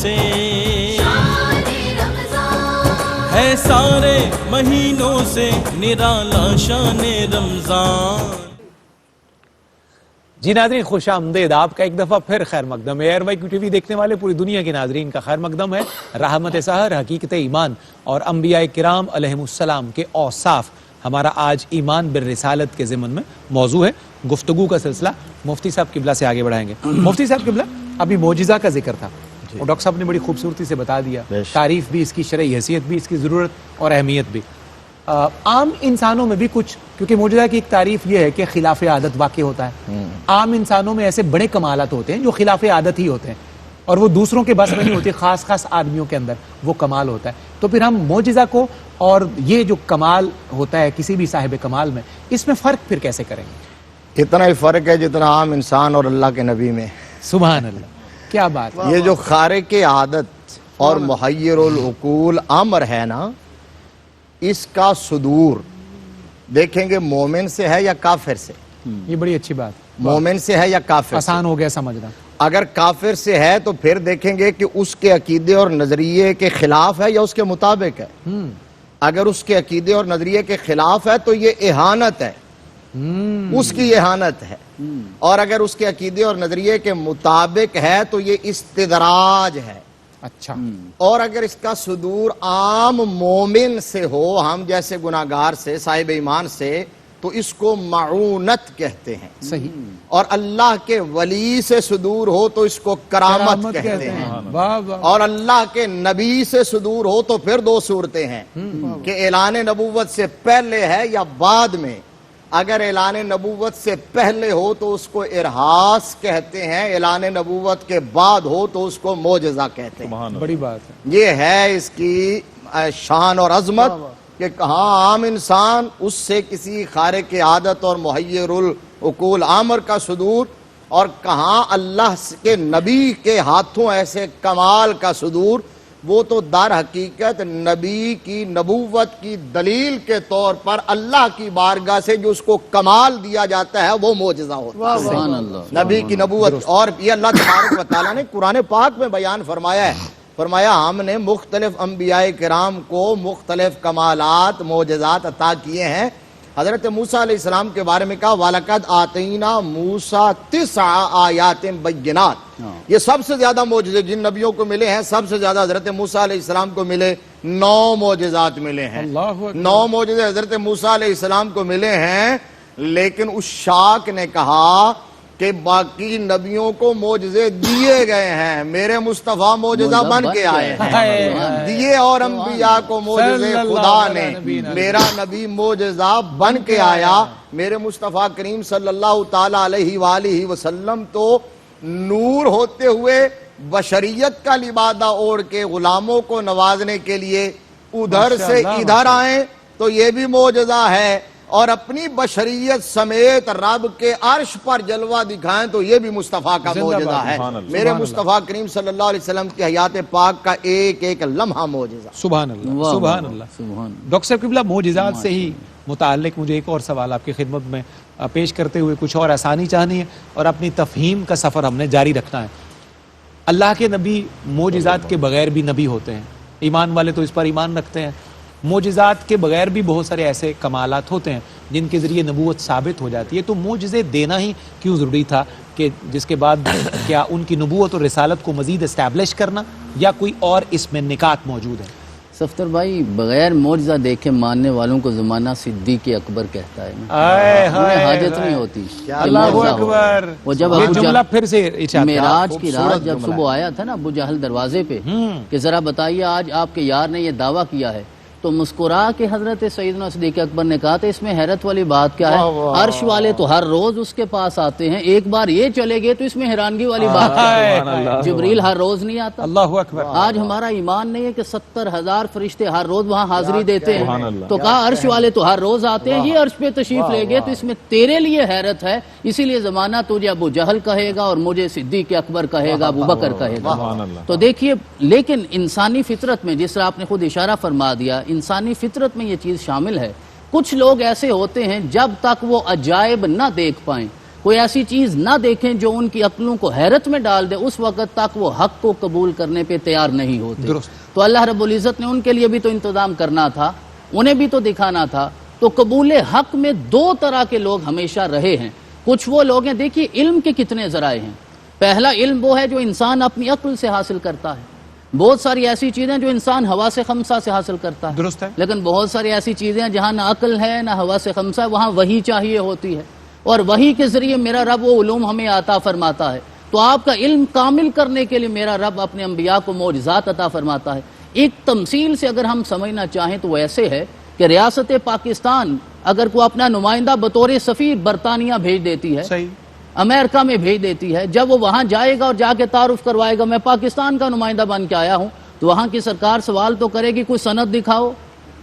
سے ہے سارے مہینوں سے نرالا شان رمضان۔ جی ناظرین خوش آمدید، آپ کا ایک دفعہ پھر خیر مقدم ہے۔ ایئر وائی کیو ٹی وی دیکھنے والے پوری دنیا کے ناظرین کا خیر مقدم ہے۔ رحمت سحر، حقیقت ایمان اور انبیاء کرام علیہم السلام کے اوصاف، ہمارا آج ایمان بالرسالت کے ضمن میں موضوع ہے۔ گفتگو کا سلسلہ مفتی صاحب قبلہ سے آگے بڑھائیں گے۔ مفتی صاحب قبلہ، ابھی معجزہ کا ذکر تھا اور ڈاکٹر صاحب نے بڑی خوبصورتی سے بتا دیا، تعریف بھی اس کی، شرعی حیثیت بھی اس کی، ضرورت اور اہمیت بھی۔ عام انسانوں میں بھی کچھ، کیونکہ معجزہ کی ایک تعریف یہ ہے کہ خلاف عادت واقع ہوتا ہے۔ عام انسانوں میں ایسے بڑے کمالات ہوتے ہیں جو خلاف عادت ہی ہوتے ہیں اور وہ دوسروں کے بس میں نہیں ہوتے، خاص خاص آدمیوں کے اندر وہ کمال ہوتا ہے۔ تو پھر ہم معجزہ کو اور یہ جو کمال ہوتا ہے کسی بھی صاحب کمال میں، اس میں فرق پھر کیسے کریں گے؟ اتنا ہی فرق ہے جتنا عام انسان اور اللہ کے نبی میں۔ سبحان اللہ، کیا بات ہے۔ یہ جو خارق عادت اور محیر العقول امر ہے نا، اس کا صدور دیکھیں گے مومن سے ہے یا کافر سے؟ یہ بڑی اچھی بات، مومن سے ہے یا کافر سے؟ آسان ہو گیا سمجھنا۔ اگر کافر سے ہے تو پھر دیکھیں گے کہ اس کے عقیدے اور نظریے کے خلاف ہے یا اس کے مطابق ہے۔ اگر اس کے عقیدے اور نظریے کے خلاف ہے تو یہ اہانت ہے، اس کی اہانت ہے، اور اگر اس کے عقیدے اور نظریے کے مطابق ہے تو یہ استدراج ہے۔ اچھا، اور اگر اس کا صدور عام مومن سے ہو، ہم جیسے گناہگار سے، صاحب ایمان سے، تو اس کو معونت کہتے ہیں۔ صحیح۔ اور اللہ کے ولی سے صدور ہو تو اس کو کرامت کہتے ہیں۔ واہ واہ۔ اور اللہ کے نبی سے صدور ہو تو پھر دو صورتیں ہیں کہ اعلان نبوت سے پہلے ہے یا بعد میں۔ اگر اعلان نبوت سے پہلے ہو تو اس کو ارہاس کہتے ہیں، اعلان نبوت کے بعد ہو تو اس کو معجزہ کہتے ہیں۔ بڑی بات ہے۔ یہ ہے اس کی شان اور عظمت کہ کہاں عام انسان اس سے کسی خارق عادت اور محیر العقول آمر کا صدور، اور کہاں اللہ کے نبی کے ہاتھوں ایسے کمال کا صدور۔ وہ تو در حقیقت نبی کی نبوت کی دلیل کے طور پر اللہ کی بارگاہ سے جو اس کو کمال دیا جاتا ہے وہ معجزہ ہوتا ہے، نبی کی نبوت۔ اور یہ اللہ تبارک و تعالیٰ نے قرآن پاک میں بیان فرمایا ہے، فرمایا ہم نے مختلف انبیاء کرام کو مختلف کمالات، معجزات عطا کیے ہیں۔ حضرت موسیٰ علیہ السلام کے بارے میں کہا وَلَقَدْ آتَيْنَا مُوسَىٰ 9 آیات بینات۔ یہ سب سے زیادہ معجزے جن نبیوں کو ملے ہیں، سب سے زیادہ حضرت موسیٰ علیہ السلام کو ملے، 9 معجزات ملے ہیں۔ 9 معجزے حضرت موسیٰ علیہ السلام کو ملے ہیں، لیکن اس شاک نے کہا کہ باقی نبیوں کو معجزے دیے گئے ہیں، میرے مصطفیٰ معجزہ بن کے آئے ہیں۔ دیے اور انبیاء کو معجزے خدا نے، میرا نبی معجزہ بن کے آیا۔ میرے مصطفیٰ کریم صلی اللہ تعالیٰ علیہ وآلہ وسلم تو نور ہوتے ہوئے بشریت کا لبادہ اوڑھ کے غلاموں کو نوازنے کے لیے ادھر سے ادھر آئیں تو یہ بھی معجزہ ہے، اور اپنی بشریت سمیت رب کے عرش پر جلوہ دکھائیں تو یہ بھی مصطفیٰ کا معجزہ ہے۔ میرے مصطفیٰ کریم صلی اللہ علیہ وسلم کی حیات پاک کا ایک ایک لمحہ معجزہ۔ سبحان اللہ، سبحان اللہ۔ ڈاکٹر صاحب قبلہ، معجزات سے ہی متعلق مجھے ایک اور سوال آپ کی خدمت میں پیش کرتے ہوئے کچھ اور آسانی چاہنی ہے اور اپنی تفہیم کا سفر ہم نے جاری رکھنا ہے۔ اللہ کے نبی معجزات کے بغیر بھی نبی ہوتے ہیں، ایمان والے تو اس پر ایمان رکھتے ہیں۔ معجزات کے بغیر بھی بہت سارے ایسے کمالات ہوتے ہیں جن کے ذریعے نبوت ثابت ہو جاتی ہے، تو معجزے دینا ہی کیوں ضروری تھا کہ جس کے بعد کیا ان کی نبوت اور رسالت کو مزید اسٹیبلش کرنا، یا کوئی اور اس میں نکات موجود ہیں؟ صفدر بھائی، بغیر معجزہ دیکھے ماننے والوں کو زمانہ صدیق اکبر کہتا ہے، انہیں حاجت نہیں ہوتی۔ اللہ اکبر۔ وہ جب یہ جملہ پھر سے ارشاد معراج کی رات جب صبح آیا تھا نا ابو جہل دروازے پہ کہ ذرا بتائیے آج آپ کے یار نے یہ دعویٰ کیا ہے، تو مسکرا کے حضرت سیدنا صدیق اکبر نے کہا تھا اس میں حیرت والی بات کیا ہے، عرش والے تو ہر روز اس کے پاس آتے ہیں، ایک بار یہ چلے گئے تو اس میں حیرانگی والی بات ہے، جبریل ہر روز نہیں آتا۔ اللہ اکبر۔ آج ہمارا ایمان نہیں ہے کہ 70,000 فرشتے ہر روز وہاں حاضری دیتے ہیں، تو کہا عرش والے تو ہر روز آتے ہیں، یہ عرش پہ تشریف لے گئے تو اس میں تیرے لیے حیرت ہے، اسی لیے زمانہ تجھے ابو جہل کہے گا اور مجھے صدیق اکبر کہے گا، ابو بکر کہے گا۔ تو دیکھیے، لیکن انسانی فطرت میں جس طرح آپ نے خود اشارہ فرما دیا، انسانی فطرت میں یہ چیز شامل ہے۔ کچھ لوگ ایسے ہوتے ہیں جب تک وہ عجائب نہ دیکھ پائیں کوئی ایسی چیز نہ دیکھیں جو ان کی عقلوں کو حیرت میں ڈال دے، اس وقت تک وہ حق کو قبول کرنے پہ تیار نہیں ہوتے۔ درست۔ تو اللہ رب العزت نے ان کے لیے بھی تو انتظام کرنا تھا، انہیں بھی تو دکھانا تھا۔ تو قبول حق میں دو طرح کے لوگ ہمیشہ رہے ہیں۔ کچھ وہ لوگ ہیں، دیکھیے علم کے کتنے ذرائع ہیں۔ پہلا علم وہ ہے جو انسان اپنی عقل سے حاصل کرتا ہے۔ بہت ساری ایسی چیزیں جو انسان حواس خمسہ سے حاصل کرتا ہے، درست ہے۔ لیکن بہت ساری ایسی چیزیں جہاں نہ عقل ہے نہ حواس خمسہ ہے، وہاں وحی چاہیے ہوتی ہے، اور وحی کے ذریعے میرا رب وہ علوم ہمیں عطا فرماتا ہے۔ تو آپ کا علم کامل کرنے کے لیے میرا رب اپنے انبیاء کو معجزات عطا فرماتا ہے۔ ایک تمثیل سے اگر ہم سمجھنا چاہیں تو وہ ایسے ہے کہ ریاست پاکستان اگر کوئی اپنا نمائندہ بطور سفیر برطانیہ بھیج دیتی ہے، صحیح، امریکہ میں بھیج دیتی ہے، جب وہ وہاں جائے گا اور جا کے تعارف کروائے گا میں پاکستان کا نمائندہ بن کے آیا ہوں، تو وہاں کی سرکار سوال تو کرے گی کوئی سند دکھاؤ،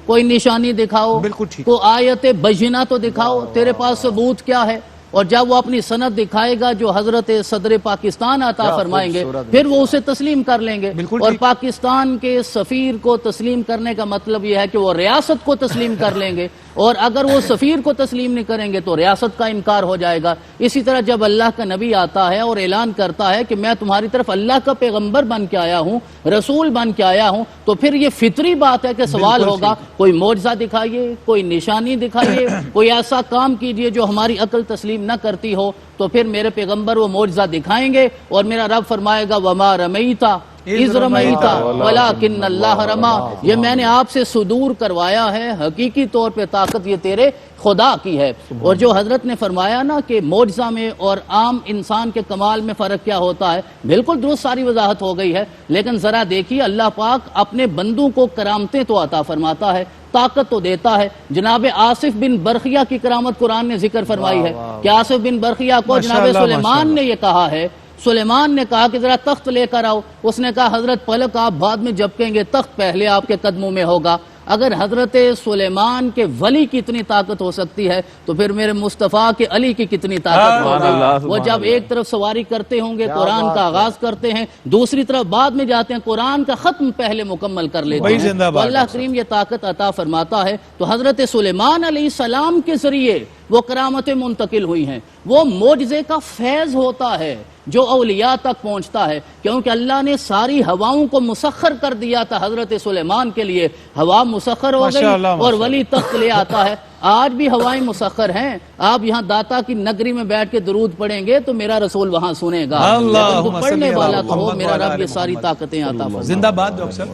کوئی نشانی دکھاؤ، بالکل ٹھیک۔ کوئی آیت بینہ تو دکھاؤ، تیرے پاس ثبوت کیا ہے؟ اور جب وہ اپنی سند دکھائے گا جو حضرت صدر پاکستان عطا فرمائیں گے، پھر وہ اسے تسلیم کر لیں گے۔ بالکل اور ٹھیک۔ پاکستان کے سفیر کو تسلیم کرنے کا مطلب یہ ہے کہ وہ ریاست کو تسلیم کر لیں گے، اور اگر وہ سفیر کو تسلیم نہیں کریں گے تو ریاست کا انکار ہو جائے گا۔ اسی طرح جب اللہ کا نبی آتا ہے اور اعلان کرتا ہے کہ میں تمہاری طرف اللہ کا پیغمبر بن کے آیا ہوں، رسول بن کے آیا ہوں، تو پھر یہ فطری بات ہے کہ سوال ہوگا کوئی معجزہ دکھائیے، کوئی نشانی دکھائیے، کوئی ایسا کام کیجئے جو ہماری عقل تسلیم نہ کرتی ہو۔ تو پھر میرے پیغمبر وہ معجزہ دکھائیں گے، اور میرا رب فرمائے گا وَمَا رَمَيْتَ اِذْ رَمَيْتَ وَلَٰكِنَّ اللَّهَ رَمَىٰ، یہ میں نے آپ سے صدور کروایا ہے، حقیقی طور پہ طاقت یہ تیرے خدا کی ہے۔ اور جو حضرت نے فرمایا نا کہ معجزہ میں اور عام انسان کے کمال میں فرق کیا ہوتا ہے، بالکل درست ساری وضاحت ہو گئی ہے، لیکن ذرا دیکھیے اللہ پاک اپنے بندوں کو کرامتیں تو عطا فرماتا ہے، طاقت تو دیتا ہے۔ جناب آصف بن برخیہ کی کرامت قرآن نے ذکر فرمائی ہے کہ آصف بن برخیہ کو جناب سلیمان نے یہ کہا ہے، سلیمان نے کہا کہ ذرا تخت لے کر آؤ، اس نے کہا حضرت پلک آپ بعد میں جھپکیں گے، تخت پہلے آپ کے قدموں میں ہوگا۔ اگر حضرت سلیمان کے ولی کی اتنی طاقت ہو سکتی ہے تو پھر میرے مصطفیٰ کے علی کی کتنی طاقت ہوگی۔ وہ جب ایک طرف سواری کرتے ہوں گے، قرآن کا آغاز کرتے ہیں، دوسری طرف بعد میں جاتے ہیں قرآن کا ختم پہلے مکمل کر لیتے ہیں، تو اللہ کریم یہ طاقت عطا فرماتا ہے۔ تو حضرت سلیمان علیہ السلام کے ذریعے وہ کرامتیں منتقل ہوئی ہیں، وہ معجزے کا فیض ہوتا ہے جو اولیاء تک پہنچتا ہے، کیونکہ اللہ نے ساری ہواؤں کو مسخر کر دیا تھا حضرت سلیمان کے لیے، ہوا مسخر ہو گئی اور ولی تخت لے آتا ہے۔ آج بھی ہوائیں مسخر ہیں، آپ یہاں داتا کی نگری میں بیٹھ کے درود پڑھیں گے تو میرا رسول وہاں سنے گا، لیکن پڑھنے والا تو ہو، میرا رب یہ ساری طاقتیں عطا فرمائے۔ زندہ باد ڈاکٹر صاحب،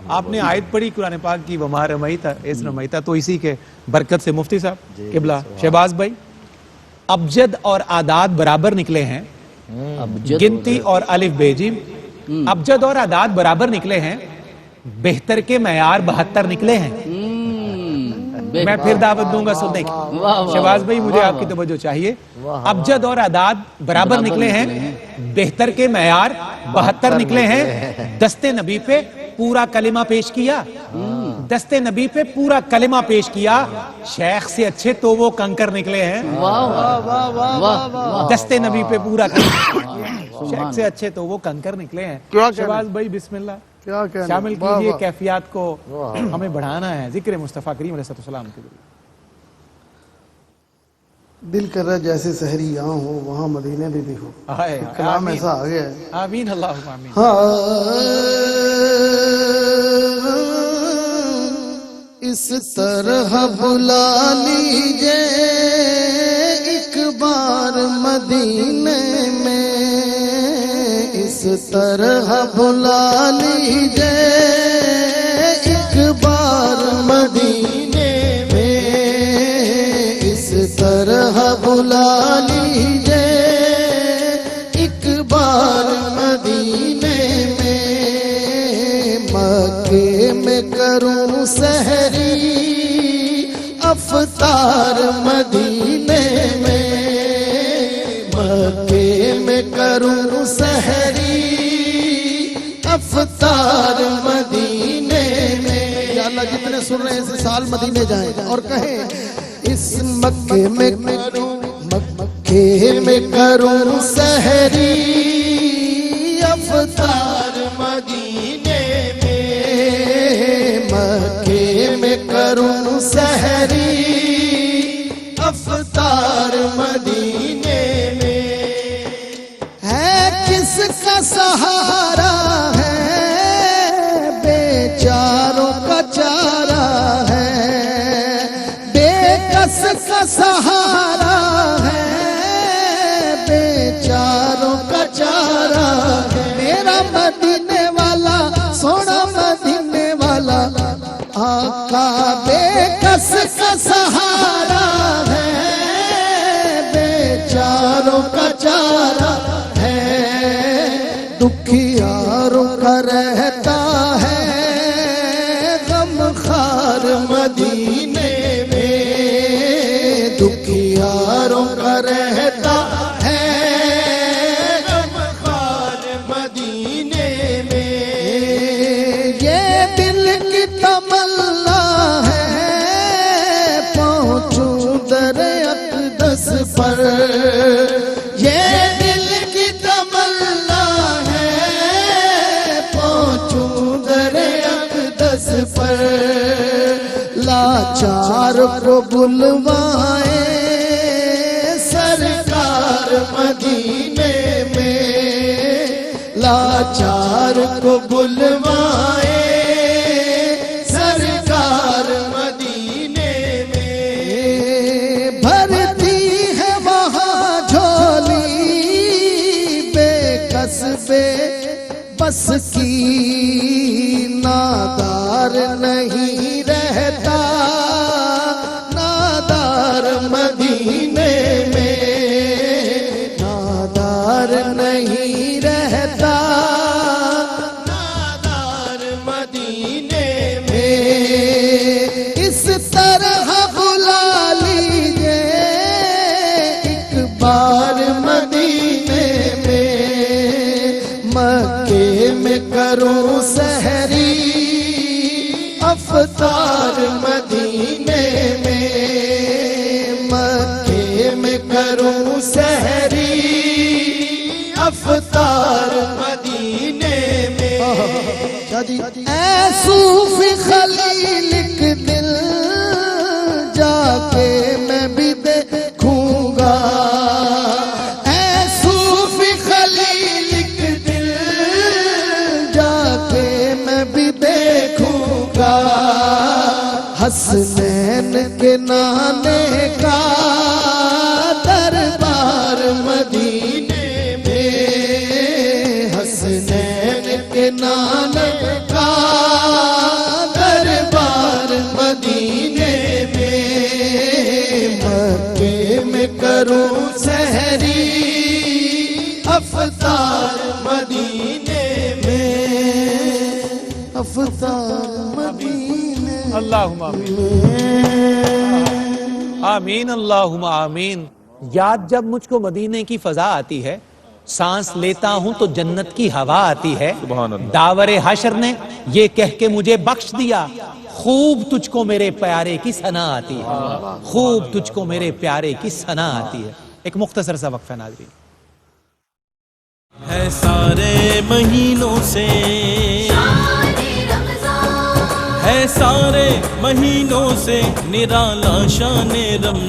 آپ نے آیت پڑھی قرآن پاک کی وَمَا رَمَيْتَ اِذْ رَمَيْتَ، تو اسی کے برکت سے مفتی صاحب قبلہ شہباز بھائی، ابجد اور اعداد برابر نکلے ہیں، گنتی اور الف بے جیم، ابجد اور اعداد برابر نکلے ہیں، بہتر کے معیار 72 نکلے ہیں۔ میں پھر دعوت دوں گا سننے کی، شہباز بھائی مجھے آپ کی توجہ چاہیے۔ ابجد اور اعداد برابر نکلے ہیں، بہتر کے معیار 72 نکلے ہیں، دست نبی پہ پورا کلمہ پیش کیا، دست نبی پہ پورا کلمہ پیش کیا، شیخ سے اچھے تو وہ کنکر نکلے ہیں، دست نبی پہ پورا کلمہ، شیخ سے اچھے تو وہ کنکر نکلے ہیں۔ شہباز بھائی بسم اللہ شامل کیجئے، کیفیات کو ہمیں بڑھانا ہے ذکر مصطفیٰ کریم علیہ السلام کے ذریعے۔ دل کر رہا جیسے سحری یہاں ہو وہاں مدینے بھی ہو، کلام ایسا آ گیا ہے۔ آمین اللہم آمین۔ اس طرح بلا لیجئے ایک بار مدینے میں، اس طرح بلا لیجئے ایک بار مدینے میں، اس طرح بلا لیجئے ایک بار مدینے میں، مکے میں کروں سحری افطار مدینے میں، مکے میں کروں سحری افطار مدینے میں۔ یا اللہ جتنے سن رہے ہیں اس سال مدینے جائیں اور کہیں اس مکے میں کروں سحری افطار مدینے میں، مکے میں کروں سحری افطار مدینے کا سہارا ہے، بیچاروں کا چارہ ہے، میرا مدینے والا سونا مدینے والا آقا بے کس کا سہارا ہے، بیچاروں کا چارہ ہے، دکھیاروں کا رہتا ہے غم خار مدینے میں، دکھیاروں کا رہتا ہے غم خار مدینے میں، یہ دل کی تمنا ہے پہنچوں در اقدس پر، یہ دل کی تمنا ہے پہنچوں در اقدس پر، لاچار کو بلوائے سرکار مدینے میں، لاچار کو بلوائے سرکار مدینے میں، بھرتی ہے وہاں جھولی بے کس بے بس کی، نادار نہیں رہتا نادار مدینے میں، نادار نہیں رہتا نادار مدینے میں، اس طرح بلا لیجئے ایک بار مدینے میں، مکے میں کروں سحری افطار مدینے میں، مکے میں کروں سحری افطار مدینے میں، اے صوفی خلیل کے دل جا کے میں بھی دیکھوں گا، اے صوفی خلیل کے دل جا کے میں بھی دیکھوں گا، حسنین کے نانے کا دربار مدینے میں، حسنین کے نانے کا دربار مدینے میں، مکے میں کروں سحری افطار مدینے میں، افطار مدینے اللہم آمین آمین اللہم آمین۔ یاد جب مجھ کو مدینے کی فضا آتی ہے، سانس لیتا ہوں تو جنت کی ہوا آتی ہے، داور حشر نے یہ کہہ کے مجھے بخش دیا، خوب تجھ کو میرے پیارے کی ثنا آتی ہے، خوب تجھ کو میرے پیارے کی ثنا آتی ہے۔ ایک مختصر سا وقفہ ناظرین۔ ہے سارے مہینوں سے، ہے سارے مہینوں سے نرالا شان رمضان۔